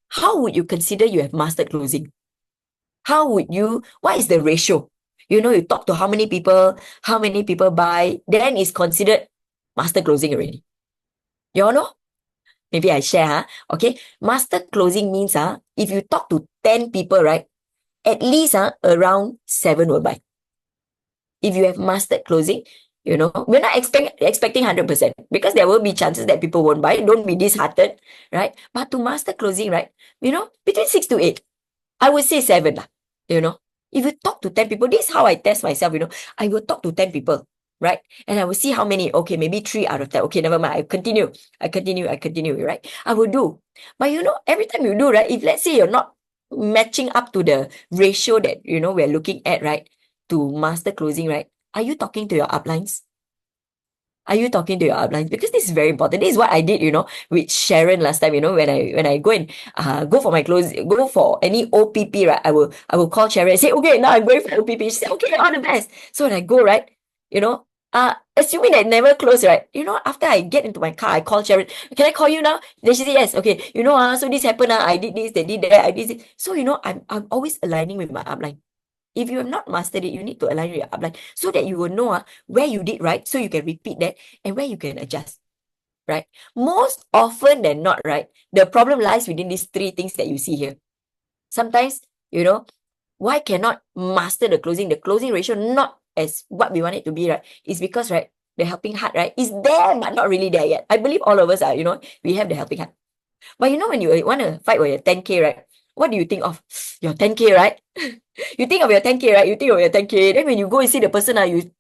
how would you consider you have mastered closing? What is the ratio? You talk to how many people buy, then it's considered master closing already. You all know? Maybe I share, okay? Master closing means, if you talk to 10 people, right, at least around 7 will buy. If you have mastered closing, we're not expecting 100% because there will be chances that people won't buy. Don't be disheartened, right? But to master closing, right, between 6 to 8, I would say 7 lah, If you talk to 10 people, this is how I test myself, I will talk to 10 people, right? And I will see how many, okay, maybe 3 out of 10. Okay, never mind, I continue, right? I will do. But every time you do, right, if let's say you're not matching up to the ratio that, we're looking at, right, to master closing, right, are you talking to your uplines? Are you talking to your uplines? Because this is very important. This is what I did, with Sharon last time, when I go and go for my go for any OPP, right? I will call Sharon and say, okay, now I'm going for OPP. She said, okay, all the best. So when I go, right, assuming that never close, right? After I get into my car, I call Sharon. Can I call you now? Then she said, yes. Okay. So this happened. I did this, they did that, I did this. So, I'm always aligning with my upline. If you have not mastered it, you need to align your upline so that you will know where you did right, so you can repeat that, and where you can adjust, right? Most often than not, right, the problem lies within these three things that you see here. Sometimes, why cannot master the closing? The closing ratio not as what we want it to be, right? Is because, right, the helping heart, right, is there but not really there yet. I believe all of us are, we have the helping heart. But when you want to fight for your 10K, right, what do you think of? Your 10K, right? You think of your 10K, right? You think of your 10K. Then when you go and see the person,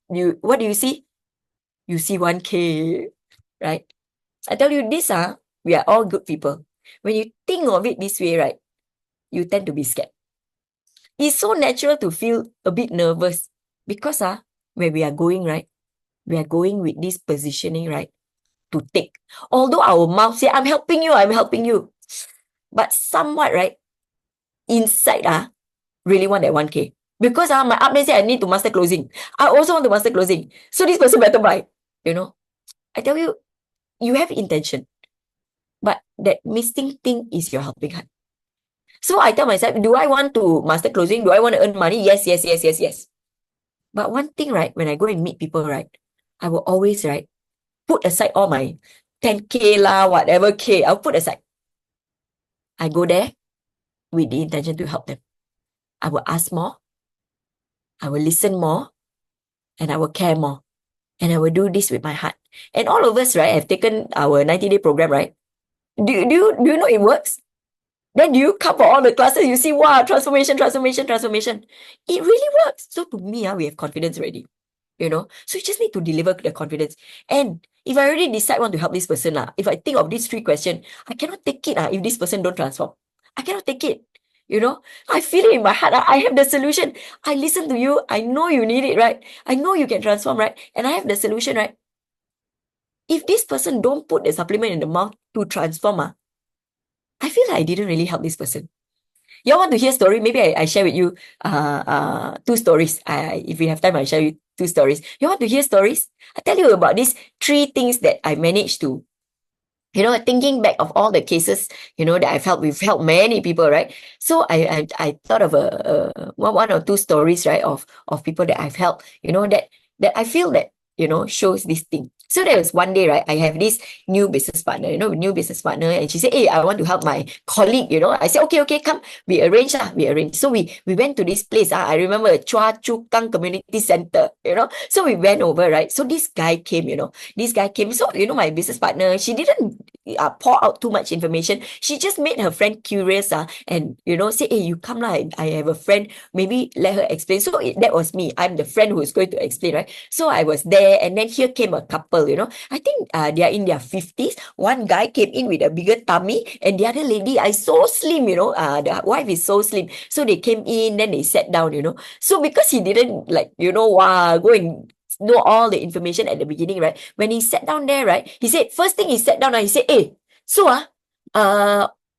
you what do you see? You see 1K, right? I tell you this, we are all good people. When you think of it this way, right, you tend to be scared. It's so natural to feel a bit nervous because when we are going, right, we are going with this positioning, right, to take. Although our mouth say, I'm helping you. But somewhat, right, inside, really want that 1K. Because my upline say I need to master closing. I also want to master closing. So this person better buy. I tell you, you have intention. But that missing thing is your helping heart. So I tell myself, do I want to master closing? Do I want to earn money? Yes. But one thing, right, when I go and meet people, right, I will always, right, put aside all my 10K lah, whatever K, I'll put aside. I go there with the intention to help them. I will ask more, I will listen more, and I will care more. And I will do this with my heart. And all of us, right, have taken our 90-day program, right? Do you know it works? Then you come for all the classes, you see, wow, transformation. It really works. So to me, we have confidence already. So you just need to deliver the confidence. And if I already decide want to help this person, if I think of these 3 questions, I cannot take it if this person don't transform. I cannot take it. I feel it in my heart. I have the solution. I listen to you. I know you need it, right? I know you can transform, right? And I have the solution, right? If this person don't put the supplement in the mouth to transform, I feel like I didn't really help this person. You want to hear story? Maybe I share with you 2 stories. If we have time, I'll share you 2 stories. You want to hear stories? I tell you about these 3 things that I managed to, thinking back of all the cases, that I've helped. We've helped many people, right? So I thought of one or 2 stories, right, of people that I've helped, that I feel that, shows this thing. So there was one day, right, I have this new business partner, and she said, hey, I want to help my colleague, I said, okay, come. We arranged. So we went to this place. I remember Chua Chu Kang Community Center, So we went over, right? So this guy came. So, my business partner, she didn't pour out too much information. She just made her friend curious, and, say, hey, you come lah. I have a friend. Maybe let her explain. So that was me. I'm the friend who is going to explain, right? So I was there, and then here came a couple, I think they are in their 50s. One guy came in with a bigger tummy, and the other lady, I so slim, the wife is so slim. So they came in, then they sat down, So because he didn't go and know all the information at the beginning, right? When he sat down there, right? He said, first thing he sat down, he said, hey, so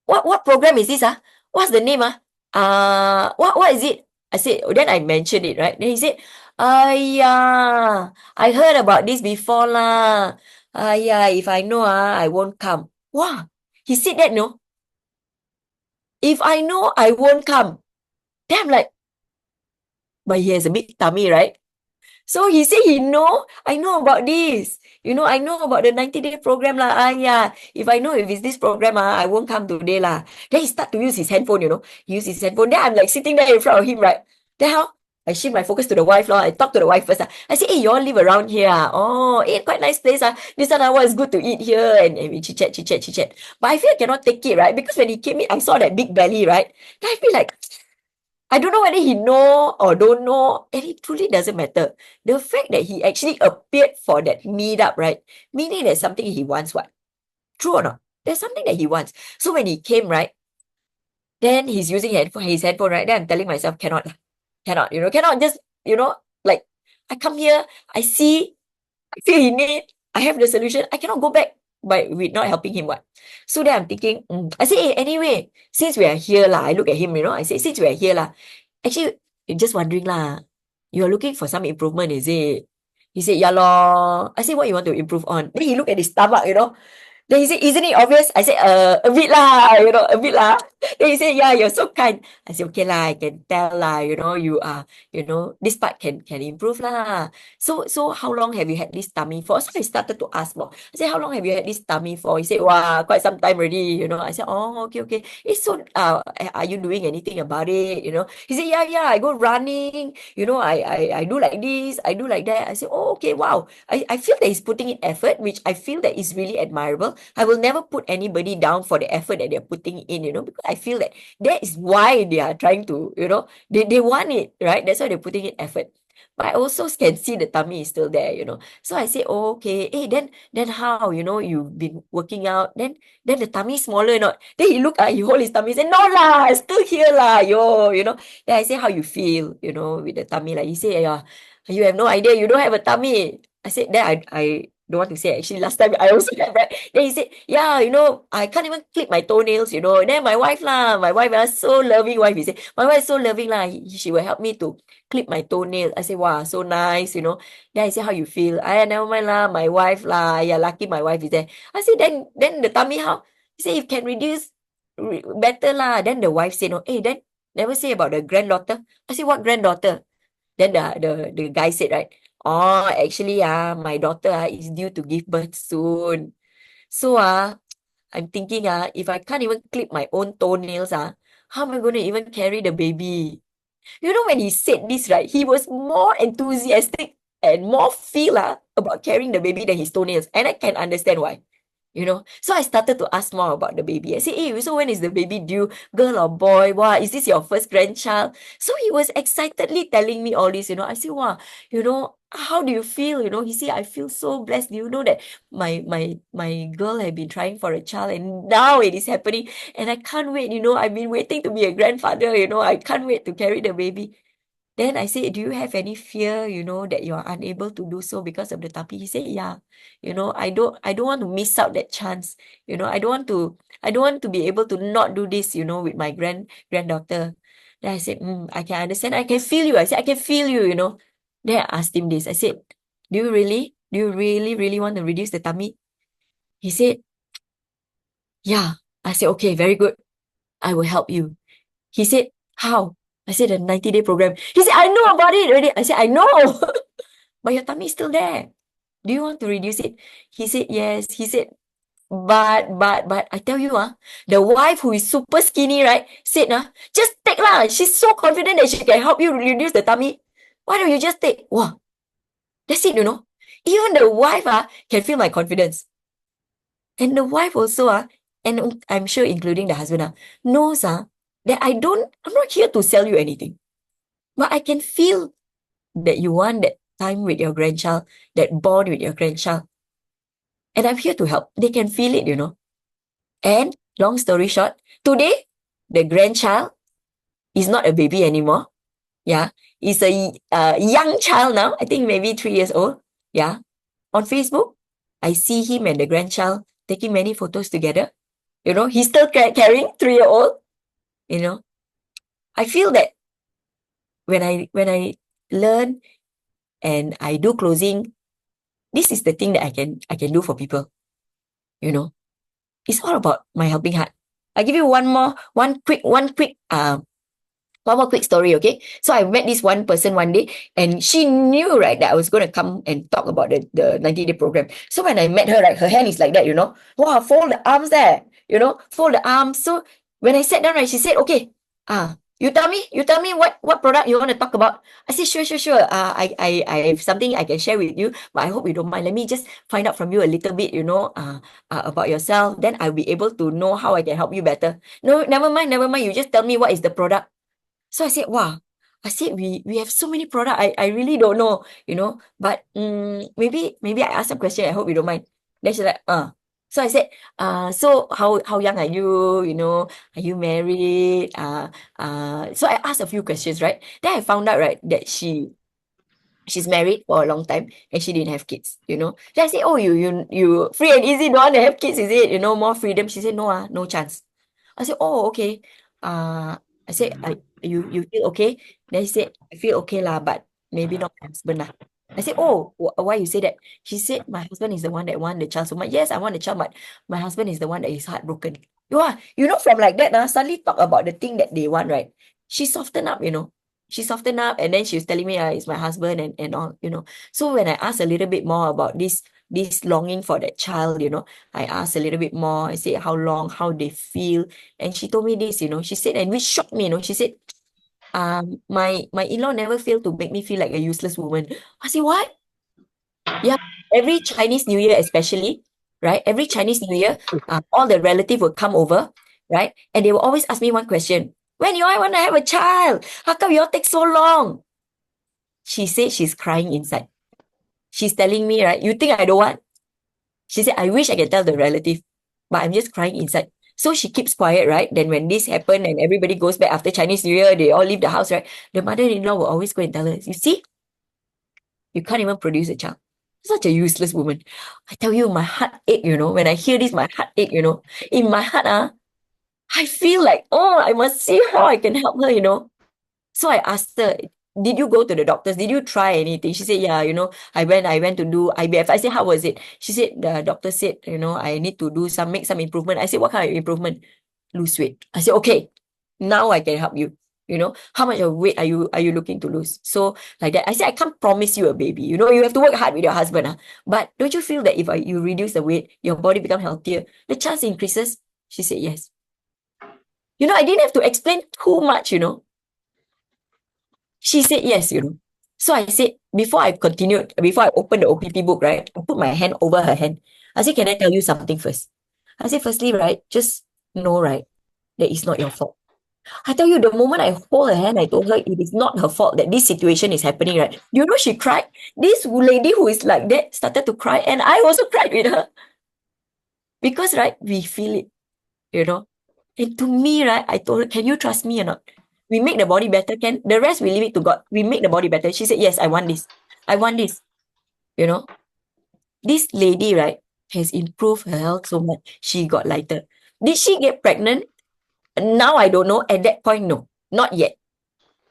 what program is this? What's the name? What is it? I said, then I mentioned it, right? Then he said, yeah, I heard about this before lah. Yeah, if I know, I won't come. Wow, he said that, no? If I know, I won't come. Then I'm like, but he has a big tummy, right? So he said I know about this. I know about the 90-day program lah. Yeah, if I know if it's this program, I won't come today lah. Then he start to use his handphone, use his handphone. Then I'm like sitting there in front of him, right? Then how? I shift my focus to the wife, I talk to the wife first. I say, hey, you all live around here. Oh, quite nice place. This one, it's good to eat here. And we chit-chat. But I feel I cannot take it, right? Because when he came in, I saw that big belly, right? Then I feel like, I don't know whether he know or don't know, and it truly doesn't matter. The fact that he actually appeared for that meetup, right? Meaning there's something he wants, what? True or not? There's something that he wants. So when he came, right, then he's using his headphone, right? Then I'm telling myself, cannot just, like, I come here, I see, I feel he need, I have the solution, I cannot go back with not helping him, what? So then I'm thinking, I say, hey, anyway, since we are here, I look at him, I say, since we are here, actually, just wondering, you're looking for some improvement, is it? He said, yeah, lor. I said, what you want to improve on? Then he looked at his stomach, Then he said, isn't it obvious? I said, a bit lah, a bit lah. Then he said, yeah, you're so kind. I said, okay lah, I can tell lah, you are, this part can improve lah. So how long have you had this tummy for? So I started to ask more. I said, how long have you had this tummy for? He said, wow, quite some time already, I said, oh, okay, okay. It's so, are you doing anything about it? He said, yeah, I go running, I do like this, I do like that. I said, oh, okay, wow. I feel that he's putting in effort, which I feel that is really admirable. I will never put anybody down for the effort that they're putting in, because I feel that is why they are trying to, they want it, right? That's why they're putting in effort. But I also can see the tummy is still there, So I say, oh, okay, hey, then how, you've been working out, then the tummy is smaller, not? Then he hold his tummy, say, no lah, it's still here lah, Then I say, how you feel, with the tummy, like he say, yeah, you have no idea, you don't have a tummy. I said, then I don't want to say, actually, last time I also had, right? Then he said, yeah, I can't even clip my toenails, Then my wife lah, my wife, so loving wife, he said, my wife is so loving lah, she will help me to clip my toenails. I say, wow, so nice, Then I say, how you feel? I never mind lah, my wife lah, yeah, lucky my wife is there. I say, then the tummy how? He say, if can reduce, better lah. Then the wife say, no, hey, then never say about the granddaughter. I say, what granddaughter? Then the guy said, right, oh, actually, my daughter is due to give birth soon. So, I'm thinking, if I can't even clip my own toenails, how am I going to even carry the baby? When he said this, right, he was more enthusiastic and more feel about carrying the baby than his toenails. And I can understand why. So I started to ask more about the baby. I said, hey, so when is the baby due? Girl or boy? Wow, is this your first grandchild? So he was excitedly telling me all this, I said, wow, how do you feel? He said, I feel so blessed. Do you know that my girl had been trying for a child and now it is happening and I can't wait, I've been waiting to be a grandfather, I can't wait to carry the baby. Then I said, do you have any fear, that you are unable to do so because of the tapi? He said, yeah, I don't want to miss out that chance. I don't want to be able to not do this, with my granddaughter. Then I said, I can understand. I can feel you. I said, I can feel you, Then I asked him this. I said, do you really, really want to reduce the tummy? He said, yeah. I said, okay, very good. I will help you. He said, how? I said, a 90-day program. He said, I know about it already. I said, I know. But your tummy is still there. Do you want to reduce it? He said, yes. He said, but I tell you, the wife who is super skinny, right, said, just take lah. She's so confident that she can help you reduce the tummy. Why don't you just take? Wow, that's it, Even the wife, can feel my confidence. And the wife also, and I'm sure including the husband, knows, that I'm not here to sell you anything. But I can feel that you want that time with your grandchild, that bond with your grandchild. And I'm here to help. They can feel it, And long story short, today, the grandchild is not a baby anymore. Yeah. He's a young child now. I think maybe 3 years old. Yeah. On Facebook, I see him and the grandchild taking many photos together. He's still carrying 3-year-old. I feel that when I learn and I do closing, this is the thing that I can do for people. It's all about my helping heart. I give you one quick story, okay? So I met this one person one day, and she knew, right, that I was going to come and talk about the 90-day program. So when I met her, right, her hand is like that, Wow, fold the arms there, fold the arms. So when I sat down, right, she said, okay, you tell me what product you want to talk about. I said, sure. I have something I can share with you, but I hope you don't mind. Let me just find out from you a little bit, about yourself. Then I'll be able to know how I can help you better. No, never mind. You just tell me what is the product. So I said, wow. I said, we have so many products. I really don't know, but maybe I ask some question. I hope you don't mind. Then she's like, So I said, so how young are you? Are you married? So I asked a few questions, right? Then I found out, right, that she's married for a long time and she didn't have kids, Then I said, oh, you free and easy, don't want to have kids, is it? More freedom. She said, no, no chance. I said, oh, okay. I said, you feel okay? Then she said, I feel okay lah, but maybe not my husband lah. I said, oh, why you say that? She said, my husband is the one that want the child so much. Yes, I want the child, but my husband is the one that is heartbroken. From like that, suddenly talk about the thing that they want, right? She softened up, She softened up, and then she was telling me, it's my husband and all. So when I asked a little bit more about this longing for that child, I asked a little bit more. I said how long, how they feel, and she told me this, She said, and which shocked me, She said, my in-law never failed to make me feel like a useless woman. I said, what? Yeah, every Chinese New Year, especially, right? Every Chinese New Year, all the relative will come over, right? And they will always ask me one question: when you all want to have a child? How come you all take so long? She said she's crying inside. She's telling me, right? You think I don't want? She said, I wish I can tell the relative, but I'm just crying inside. So she keeps quiet, right? Then when this happened and everybody goes back after Chinese New Year, they all leave the house, right? The mother-in-law will always go and tell her, you see, you can't even produce a child. Such a useless woman. I tell you, my heart ache, When I hear this, my heart ache, In my heart, I feel like, oh, I must see how I can help her. So I asked her, did you go to the doctors? Did you try anything? She said, yeah, I went to do IVF. I said, how was it? She said, the doctor said, I need to make some improvement. I said, what kind of improvement? Lose weight. I said, okay, now I can help you. How much of weight are you looking to lose? So like that, I said, I can't promise you a baby. You have to work hard with your husband. But don't you feel that if you reduce the weight, your body become healthier, the chance increases? She said, yes. I didn't have to explain too much. She said yes. So I said, before I opened the OPP book, right, I put my hand over her hand. I said, can I tell you something first? I said, firstly, right, just know, right, that it's not your fault. I tell you, the moment I hold her hand, I told her it is not her fault that this situation is happening, right? She cried. This lady who is like that started to cry, and I also cried with her. Because, right, we feel it, you know. And to me, right, I told her, can you trust me or not? We make the body better, the rest we leave it to God. We make the body better. She said, yes, I want this. I want this. This lady, right, has improved her health so much. She got lighter. Did she get pregnant? Now I don't know. At that point, no, not yet.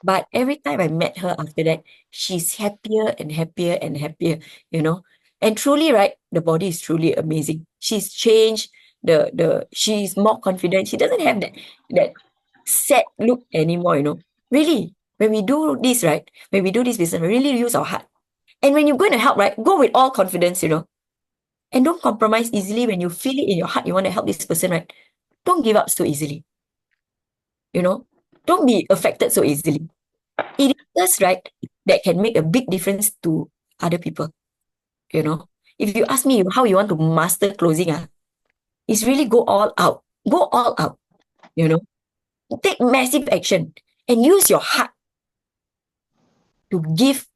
But every time I met her after that, she's happier and happier and happier, And truly, right, the body is truly amazing. She's changed. She's more confident. She doesn't have that sad look anymore. Really, when we do this, right, when we do this business, we really use our heart. And when you're going to help, right, go with all confidence. And don't compromise easily when you feel it in your heart you want to help this person, right? Don't give up so easily. Don't be affected so easily. It is us, right, that can make a big difference to other people. If you ask me how you want to master closing, it's really go all out. Go all out. Take massive action and use your heart to give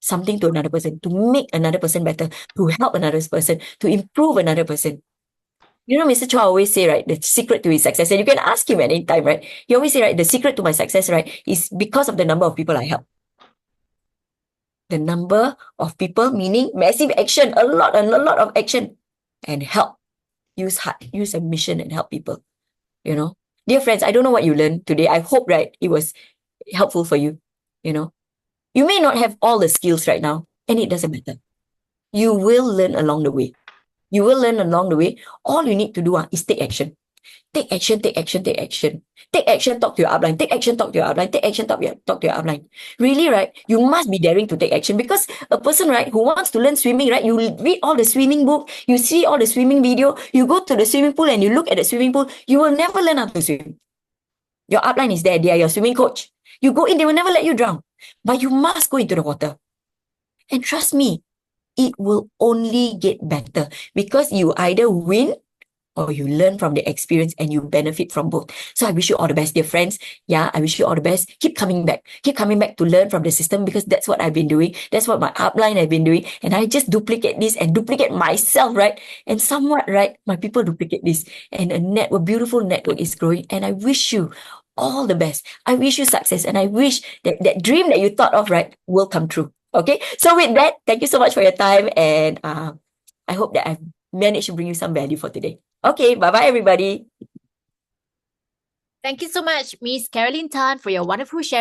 something to another person, to make another person better, to help another person, to improve another person. Mr. Chua always say, right, the secret to his success, and you can ask him at any time, right? He always say, right, the secret to my success, right, is because of the number of people I help. The number of people, meaning massive action, a lot of action, and help. Use heart, use a mission and help people. Dear friends, I don't know what you learned today. I hope, right, it was helpful for you. You may not have all the skills right now, and it doesn't matter. You will learn along the way. All you need to do is take action. Take action, take action, take action. Take action, talk to your upline. Take action, talk to your upline. Take action, talk to your upline. Really, right? You must be daring to take action, because a person, right, who wants to learn swimming, right, you read all the swimming book, you see all the swimming video, you go to the swimming pool and you look at the swimming pool, you will never learn how to swim. Your upline is there. They are your swimming coach. You go in, they will never let you drown. But you must go into the water. And trust me, it will only get better, because you either win or you learn from the experience and you benefit from both. So I wish you all the best, dear friends. Yeah, I wish you all the best. Keep coming back. Keep coming back to learn from the system, because that's what I've been doing. That's what my upline have been doing. And I just duplicate this and duplicate myself, right? And somewhat, right, my people duplicate this. And a beautiful network is growing. And I wish you all the best. I wish you success. And I wish that dream that you thought of, right, will come true. Okay? So with that, thank you so much for your time. And I hope that I've managed to bring you some value for today. Okay, bye-bye, everybody. Thank you so much, Miss Carolyn Tan, for your wonderful sharing.